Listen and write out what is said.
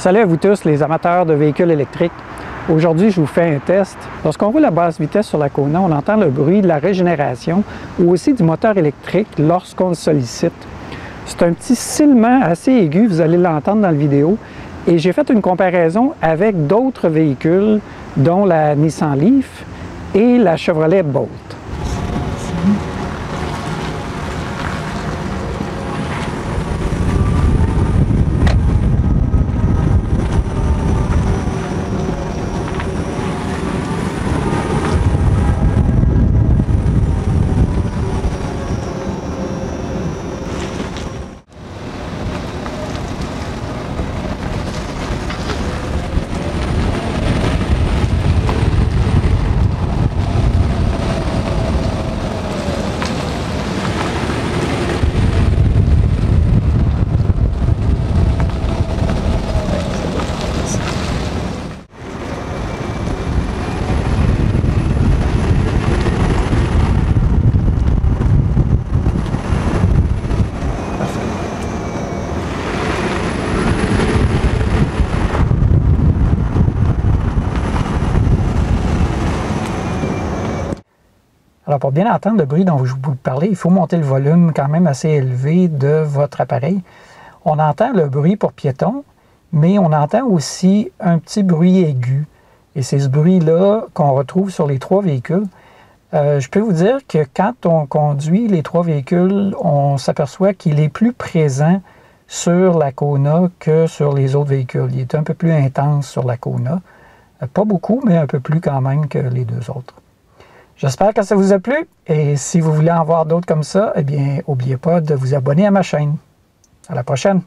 Salut à vous tous les amateurs de véhicules électriques. Aujourd'hui, je vous fais un test. Lorsqu'on roule à basse vitesse sur la Kona, on entend le bruit de la régénération ou aussi du moteur électrique lorsqu'on le sollicite. C'est un petit sifflement assez aigu, vous allez l'entendre dans la vidéo. Et j'ai fait une comparaison avec d'autres véhicules, dont la Nissan Leaf et la Chevrolet Bolt. Alors, pour bien entendre le bruit dont je vous parlais, il faut monter le volume quand même assez élevé de votre appareil. On entend le bruit pour piétons, mais on entend aussi un petit bruit aigu. Et c'est ce bruit-là qu'on retrouve sur les trois véhicules. Je peux vous dire que quand on conduit les trois véhicules, on s'aperçoit qu'il est plus présent sur la Kona que sur les autres véhicules. Il est un peu plus intense sur la Kona. Pas beaucoup, mais un peu plus quand même que les deux autres. J'espère que ça vous a plu et si vous voulez en voir d'autres comme ça, eh bien, n'oubliez pas de vous abonner à ma chaîne. À la prochaine!